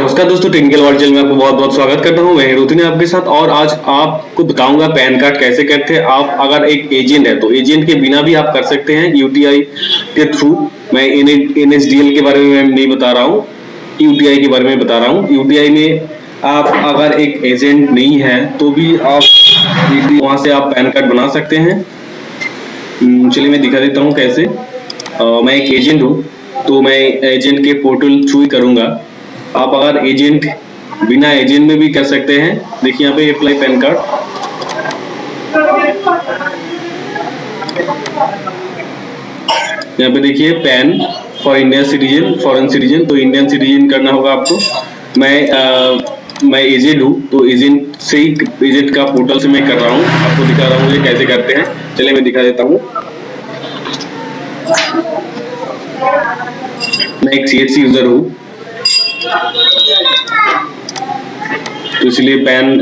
नमस्कार दोस्तों, technical world channel में आपको बहुत बहुत स्वागत करता हूं। मैं रोहित आपके साथ, और आज आपको बताऊंगा पैन कार्ड कैसे करते हैं। आप अगर एक एजेंट है तो एजेंट के बिना भी आप कर सकते हैं यूटीआई के थ्रू। मैं एनएसडीएल के बारे में नहीं बता रहा हूँ, यूटीआई के बारे में बता रहा हूँ। यूटीआई में आप अगर एक एजेंट नहीं है तो भी आप वहां से आप पैन कार्ड बना सकते हैं। चलिए मैं दिखा देता हूँ कैसे। मैं एक एजेंट हूँ तो मैं एजेंट के पोर्टल थ्रू ही करूंगा। आप अगर एजेंट बिना एजेंट में भी कर सकते हैं। देखिए यहाँ पे अप्लाई पैन कार्ड, यहाँ पे देखिए pan for Indian citizen, foreign citizen. तो इंडियन सिटीजन करना होगा आपको। मैं एजेंट हूँ तो एजेंट से ही, एजेंट का पोर्टल से मैं कर रहा हूँ। आपको दिखा रहा हूँ ये कैसे करते हैं। चलिए मैं दिखा देता हूँ। मैं एक सीएचसी यूजर हूँ तो इसलिए पैन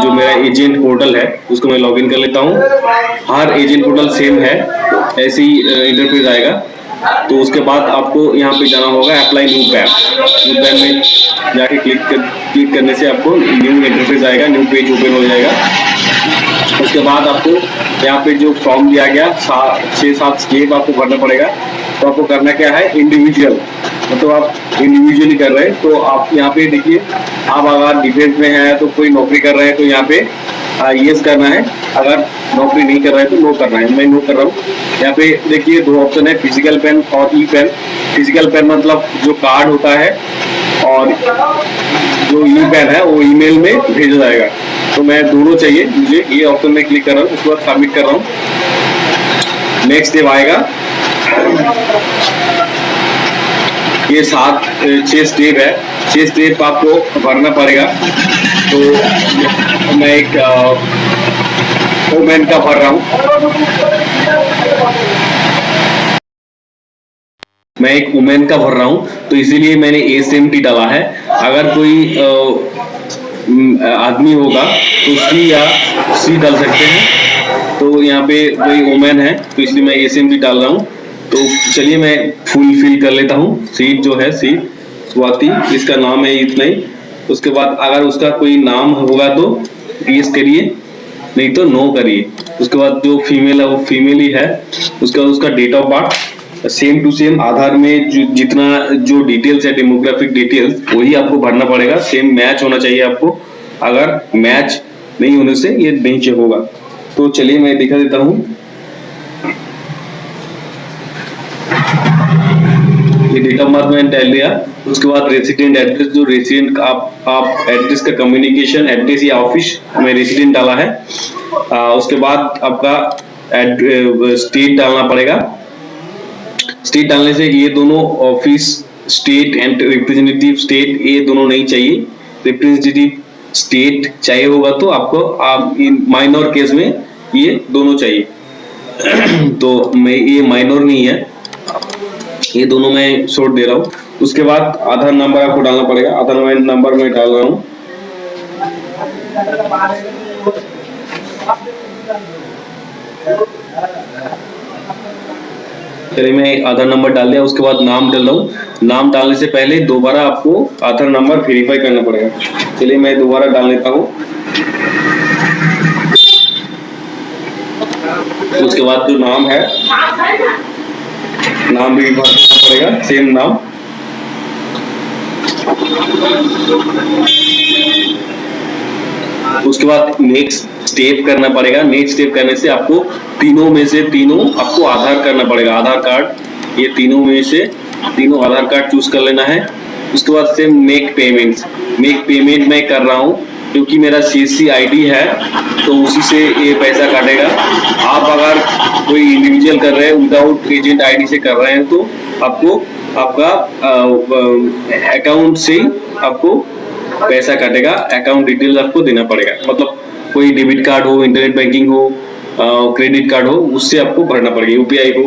जो मेरा एजेंट पोर्टल है उसको मैं लॉगिन कर लेता हूँ। हर एजेंट पोर्टल सेम है, ऐसे ही इंटरफेस आएगा। तो उसके बाद आपको यहाँ पे जाना होगा apply new pan. New pan में जाके क्लिक करने से आपको न्यू इंटरफेस आएगा, न्यू पेज ओपन हो जाएगा। उसके बाद आपको यहाँ पे जो फॉर्म दिया गया 6-7 स्टेप आपको भरना पड़ेगा। तो आपको करना क्या है, इंडिविजुअल, मतलब आप इंडिविजुअली कर रहे हैं। तो आप यहाँ पे देखिए, आप अगर डिफेंस में है तो कोई नौकरी कर रहे हैं तो यहाँ पे यस करना है, अगर नौकरी नहीं कर रहे हैं तो नो करना है। मैं नो कर रहा हूँ। यहाँ पे देखिए 2 ऑप्शन है, फिजिकल पेन और ई पेन। फिजिकल पेन मतलब जो कार्ड होता है, और जो ई पेन है वो ईमेल में भेजा जाएगा। तो मैं दोनों चाहिए मुझे, ये ऑप्शन में क्लिक कर रहा हूँ। उसके बाद सबमिट कर रहा हूँ। नेक्स्ट स्टेप आएगा, ये 6 स्टेप है। 6 स्टेप आपको भरना पड़ेगा। तो मैं एक वुमेन का भर रहा हूँ। मैं एक वुमेन का भर रहा हूँ तो इसीलिए मैंने एसएमटी डाला है। अगर कोई आदमी होगा तो सी या सी डाल सकते हैं। तो यहाँ पे कोई वुमेन है तो इसलिए मैं एसएमटी डाल रहा हूँ। तो चलिए मैं फुल फिल कर लेता हूँ। सीट जो है, सीट स्वाति, इसका नाम है इतना ही। उसके बाद अगर उसका कोई नाम होगा तो यस करिए, नहीं तो नो करिए। उसके बाद जो फीमेल है वो फीमेल ही है। उसका date of birth same to same, Aadhaar में जितना जो डिटेल्स है, डेमोग्राफिक डिटेल्स, वही आपको भरना पड़ेगा। सेम मैच होना चाहिए आपको। अगर मैच नहीं होने से ये नहीं चेक होगा। तो चलिए मैं दिखा देता हूँ। ये डेट ऑफ बर्थ मैंने डाल दिया। उसके बाद रेसिडेंट एड्रेस, जो रेसिडेंट आप एड्रेस का कम्युनिकेशन एड्रेस या ऑफिस में रेसिडेंट डाला है। उसके बाद आपका स्टेट डालना पड़ेगा। स्टेट डालने से ये दोनों office state and representative state, ये दोनों नहीं चाहिए। रिप्रेजेंटेटिव स्टेट चाहिए होगा तो आपको माइनर केस में ये दोनों चाहिए। तो मैं ये माइनर नहीं है, ये दोनों मैं छोड़ दे रहा हूँ। उसके बाद आधार नंबर आपको डालना पड़ेगा। आधार नंबर मैं डाल रहा हूँ। चलिए मैं आधार नंबर डाल दिया। उसके बाद नाम डाल रहा हूँ। नाम डालने से पहले दोबारा आपको आधार नंबर वेरीफाई करना पड़ेगा। चलिए मैं दोबारा डाल लेता हूँ। उसके बाद जो नाम है, नाम भी भरना पड़ेगा, सेम नाम। उसके बाद नेक्स्ट स्टेप करना पड़ेगा। नेक्स्ट स्टेप करने से आपको तीनों में से तीनों आपको आधार करना पड़ेगा, आधार कार्ड। ये तीनों में से तीनों आधार कार्ड चूज कर लेना है। उसके बाद से मेक पेमेंट। मेक पेमेंट मैं कर रहा हूँ क्योंकि मेरा सीएससी आईडी है तो उसी से ये पैसा काटेगा। आप अगर कोई इंडिविजुअल कर रहे हैं, विदाउट एजेंट आईडी से कर रहे हैं, तो आपको आपका अकाउंट से आपको पैसा काटेगा। अकाउंट डिटेल्स आपको देना पड़ेगा, मतलब कोई डेबिट कार्ड हो, इंटरनेट बैंकिंग हो, क्रेडिट कार्ड हो, उससे आपको भरना पड़ेगा, यूपीआई हो।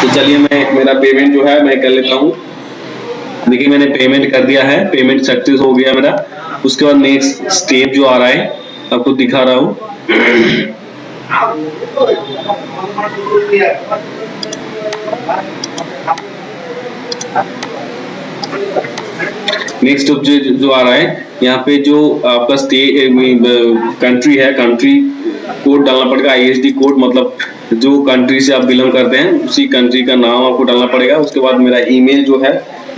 तो चलिए मेरा पेमेंट जो है मैं कर लेता हूँ। देखिए मैंने पेमेंट कर दिया है, पेमेंट सक्सेस हो गया मेरा। उसके बाद नेक्स्ट स्टेप जो आ रहा है आपको दिखा रहा हूँ। नेक्स्ट अब जो आ रहा है, यहाँ पे जो आपका कंट्री है, कंट्री कोड डालना पड़ेगा, आईएसडी कोड, मतलब जो कंट्री से आप बिलोंग करते हैं उसी कंट्री का नाम आपको डालना पड़ेगा। उसके बाद मेरा ईमेल जो है,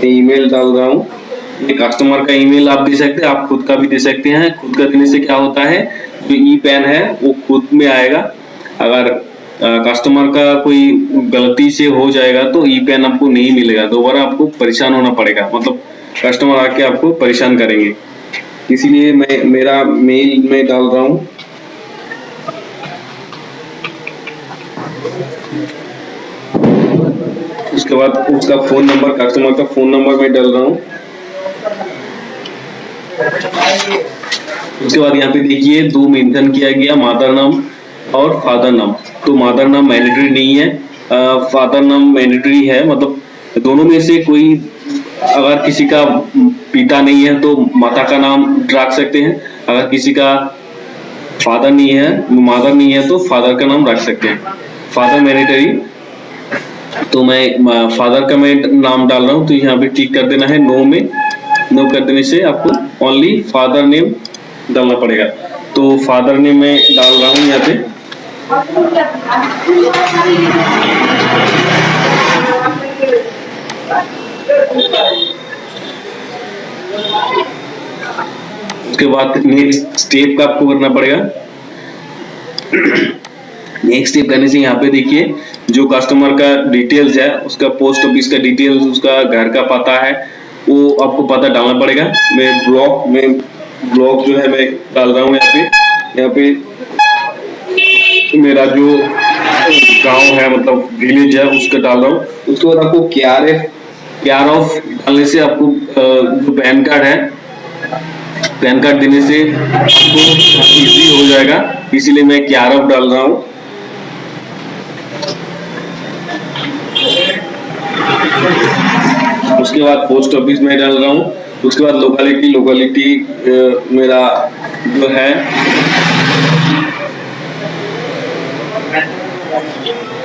ईमेल डाल रहा हूँ। ये कस्टमर का ईमेल आप दे सकते हैं, आप खुद का भी दे सकते हैं। खुद का देने से क्या होता है, जो ई पैन है वो खुद में आएगा। अगर कस्टमर का कोई गलती से हो जाएगा तो ई पैन आपको नहीं मिलेगा, दोबारा आपको परेशान होना पड़ेगा, मतलब कस्टमर आके आपको परेशान करेंगे। इसीलिए मैं मेरा मेल में डाल रहा हूँ। उसके बाद उसका फोन नंबर, कस्टमर का फोन नंबर मैं डाल रहा हूँ। उसके बाद यहाँ पे देखिए दो मेंशन किया गया, मदर नाम और फादर नाम। तो मदर नाम मैंडेटरी नहीं है, फादर नाम मैंडेटरी है, मतलब दोनों में से कोई, अगर किसी का पिता नहीं है तो माता का नाम रख सकते हैं, अगर किसी का फादर नहीं है, मदर नहीं है तो फादर का नाम रख सकते हैं। फादर मैंडेटरी, तो मैं फादर का मैं नाम डाल रहा हूँ, तो यहाँ पे टिक कर देना है नो में। नो कर देने से आपको ओनली फादर नेम डालना पड़ेगा। तो फादर नेम मैं डाल रहा हूँ यहाँ पे। उसके बाद नेक्स्ट स्टेप का आपको करना पड़ेगा। नेक्स्ट स्टेप करने से यहाँ पे देखिए जो कस्टमर का डिटेल्स है, उसका पोस्ट ऑफिस का डिटेल्स, उसका घर का पता है, वो आपको पता डालना पड़ेगा। मैं ब्लॉक जो है मैं डाल रहा हूँ यहाँ पे मेरा जो गांव है, मतलब विलेज है, उसका डाल रहा हूँ। उसके बाद आपको केआर ऑफ डालने से आपको जो पैन कार्ड है, पैन कार्ड देने से आपको इजी हो जाएगा, इसीलिए मैं केआर ऑफ डाल रहा हूँ। उसके बाद पोस्ट ऑफिस में डाल रहा हूँ। उसके बाद लोकेलिटी मेरा जो है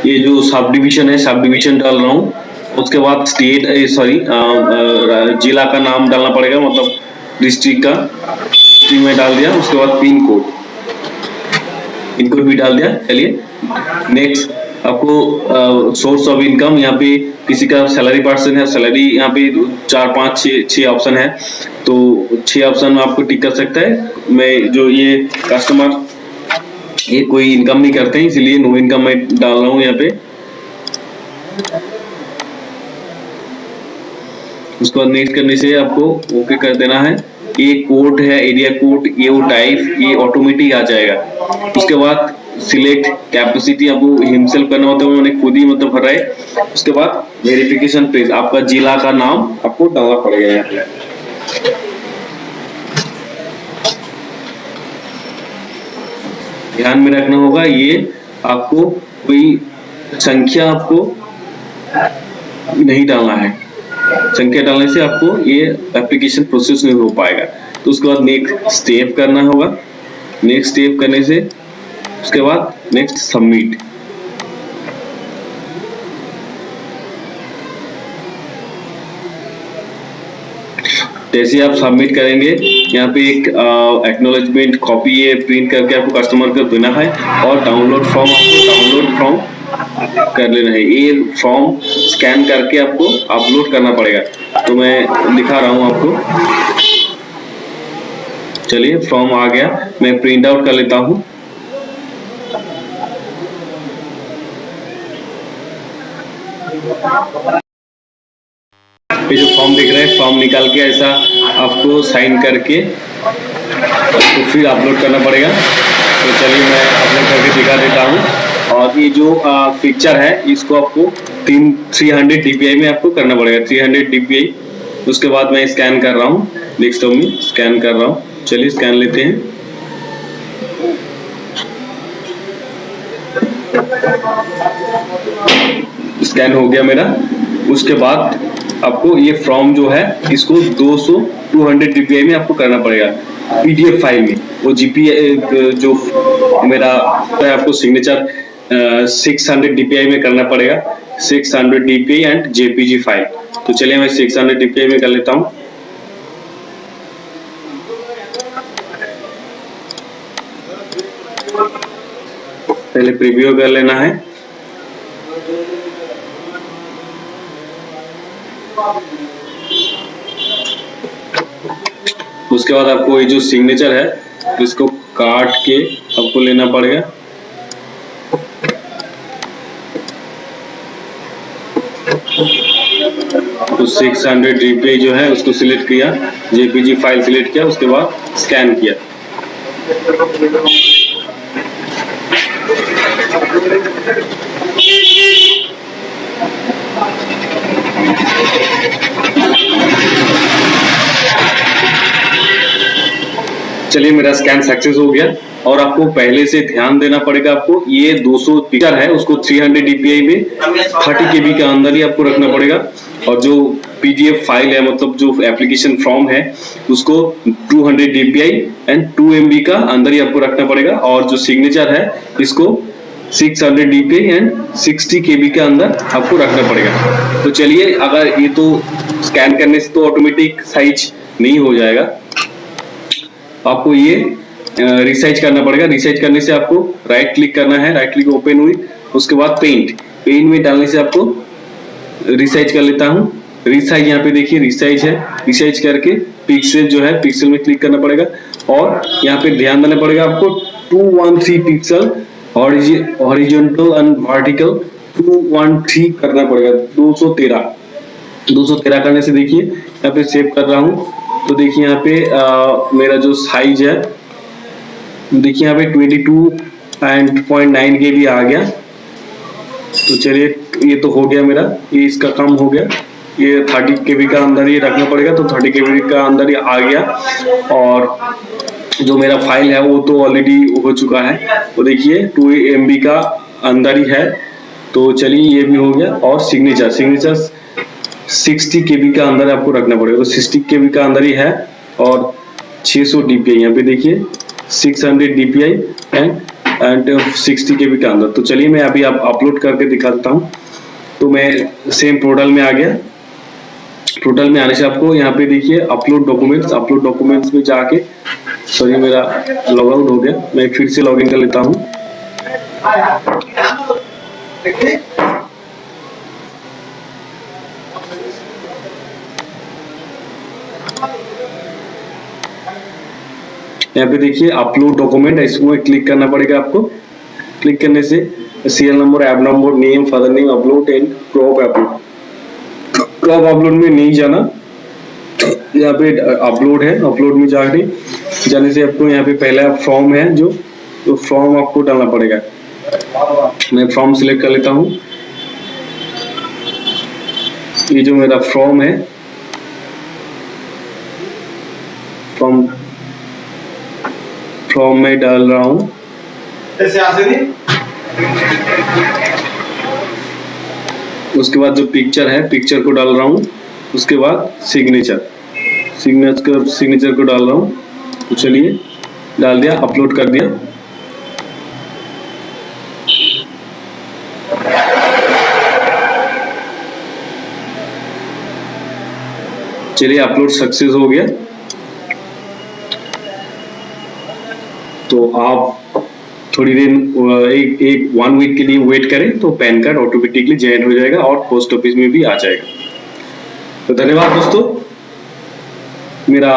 ये जो सब डिवीजन है, सब डिवीजन डाल रहा हूँ। उसके बाद जिला का नाम डालना पड़ेगा, मतलब डिस्ट्रिक्ट का, डिस्ट्रिक्ट में डाल दिया। उसके बाद पिन कोड भी डाल दिया। चलिए नेक्स्ट, आपको सोर्स ऑफ इनकम, यहाँ पे किसी का सैलरी पर्सन है, सैलरी यहाँ पे 4 5 6 ऑप्शन है, तो 6 ऑप्शन में आपको टिक कर सकता है। मैं जो ये कस्टमर ये कोई इनकम नहीं करते हैं, इसलिए नो इनकम मैं डाल रहा हूँ यहाँ पे। उसके बाद नेक्स्ट करने से आपको ओके कर देना है। ये कोड है, एरिया कोड, ये वो टाइप, ये ऑटोमेटिक आ जाएगा। उसके बाद सिलेक्ट कैपेसिटी आपको हिमसेल्फ करना होता है, मैंने खुद ही मतलब भर रहा है। उसके बाद वेरिफिकेशन पेज, आपका जिला का नाम आपको डालना पड़ेगा यहाँ पे। ध्यान में रखना होगा, ये आपको कोई संख्या आपको नहीं डालना है, संख्या डालने से आपको ये एप्लीकेशन प्रोसेस नहीं हो पाएगा। तो उसके बाद नेक्स्ट स्टेप करना होगा। नेक्स्ट स्टेप करने से उसके बाद नेक्स्ट सबमिट। जैसे आप सबमिट करेंगे, यहाँ पे एक एक्नॉलेजमेंट कॉपी ये प्रिंट करके आपको कस्टमर को देना है, और डाउनलोड फॉर्म आपको डाउनलोड फॉर्म कर लेना है। ये फॉर्म स्कैन करके आपको अपलोड करना पड़ेगा, तो मैं दिखा रहा हूँ आपको। चलिए फॉर्म आ गया, मैं प्रिंट आउट कर लेता हूँ। ये जो फॉर्म दिख रहा है, फॉर्म निकाल के ऐसा आपको साइन करके तो फिर अपलोड करना पड़ेगा। तो चलिए मैं अपलोड करके दिखा देता हूँ। और ये जो पिक्चर है, इसको आपको 300 dpi में आपको करना पड़ेगा, 300 dpi। उसके बाद मैं स्कैन कर रहा हूँ, डेस्कटॉप में स्कैन कर रहा हूँ। चलिए स्कैन लेते हैं। स्कैन हो गया मेरा। उसके बाद आपको ये फॉर्म जो है, इसको 200 dpi में आपको करना पड़ेगा, पीडीएफ फाइल में। वो जीपीए जो मेरा है, आपको सिग्नेचर 600 dpi में करना पड़ेगा, 600 dpi एंड जेपीजी फाइल। तो चलिए मैं 600 dpi में कर लेता हूँ। पहले प्रीव्यू कर लेना है। उसके बाद आपको ये जो सिग्नेचर है इसको काट के आपको लेना पड़ेगा। तो 600 dpi जो है उसको सिलेक्ट किया, जेपीजी फाइल सिलेक्ट किया, उसके बाद स्कैन किया। चलिए मेरा स्कैन सक्सेस हो गया। और आपको पहले से ध्यान देना पड़ेगा, आपको ये 200 पिक्चर है उसको 300 dpi में 30 kb के अंदर ही आपको रखना पड़ेगा। और जो पीडीएफ फाइल है, मतलब जो एप्लीकेशन फॉर्म है, उसको 200 dpi एंड 2 MB का अंदर ही आपको रखना पड़ेगा। और जो सिग्नेचर है इसको 600 dpi एंड 60 kb के अंदर आपको रखना पड़ेगा। तो चलिए, अगर ये तो स्कैन करने से तो ऑटोमेटिक साइज नहीं हो जाएगा, आपको ये रिसाइज करना पड़ेगा। रिसाइज करने से आपको राइट क्लिक करना है, राइट क्लिक ओपन हुई, उसके बाद पेंट में डालने से आपको रिसाइज कर लेता हूँ। रिसाइज यहाँ पे देखिए रिसाइज है, रिसाइज करके पिक्सल जो है पिक्सल में क्लिक करना पड़ेगा। और यहाँ पे ध्यान देना पड़ेगा आपको 213 पिक्सल हॉरिजॉन्टल एंड वर्टिकल 213 करना पड़ेगा। 213 करने से देखिए यहाँ पे सेव कर रहा हूँ। तो देखिए यहाँ पे मेरा जो साइज है, देखिए यहाँ पे 22.9 KB आ गया। तो चलिए, ये तो हो गया मेरा, ये इसका काम हो गया। ये 30 KB का अंदर ही रखना पड़ेगा, तो 30 KB का अंदर ही आ गया। और जो मेरा फाइल है वो तो ऑलरेडी हो चुका है, तो देखिए 2 MB का अंदर ही है। तो चलिए, ये भी हो गया। और सिग्नेचर 60 KB का अंदर आपको रखना पड़ेगा, तो 60 KB का अंदर ही है। और 600 dpi, यहाँ पे देखिए 600 dpi एंड 60 KB का अंदर। तो चलिए, मैं अभी आप अपलोड करके दिखा देता हूँ। तो मैं सेम पोर्टल में आ गया। पोर्टल में आने से आपको यहाँ पे देखिए अपलोड डॉक्यूमेंट्स में जाके, सॉरी मेरा लॉग आउट हो गया, मैं फिर से लॉग इन कर लेता हूँ। यहाँ पे देखिए अपलोड डॉक्यूमेंट, इसमें क्लिक करना पड़ेगा आपको। क्लिक करने से serial number, app number, name, father name, upload and crop upload. Crop upload में नहीं जाना, यहाँ पे अपलोड है, अपलोड में जाने से आपको यहाँ पे पहला फॉर्म है जो, तो फॉर्म आपको डालना पड़ेगा। मैं फॉर्म सिलेक्ट कर लेता हूँ। ये जो मेरा फॉर्म है, फॉर्म में डाल रहा हूँ। उसके बाद जो पिक्चर है, पिक्चर को डाल रहा हूँ। उसके बाद सिग्नेचर को डाल रहा हूँ। तो चलिए, डाल दिया, अपलोड कर दिया। चलिए, अपलोड सक्सेस हो गया। तो आप थोड़ी देर एक 1 वीक के लिए वेट करें, तो पैन कार्ड ऑटोमेटिकली जनरेट हो जाएगा और पोस्ट ऑफिस में भी आ जाएगा। तो धन्यवाद दोस्तों। मेरा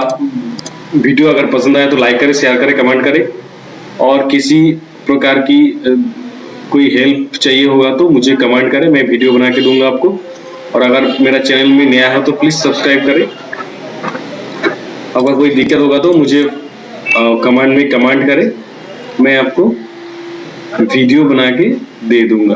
वीडियो अगर पसंद आया तो लाइक करें, शेयर करें, कमेंट करें। और किसी प्रकार की कोई हेल्प चाहिए होगा तो मुझे कमेंट करें, मैं वीडियो बना के दूंगा आपको। और अगर मेरा चैनल में नया है तो प्लीज सब्सक्राइब करें। अगर कोई दिक्कत होगा तो मुझे कमेंट में कमेंट करें, मैं आपको वीडियो बना के दे दूंगा।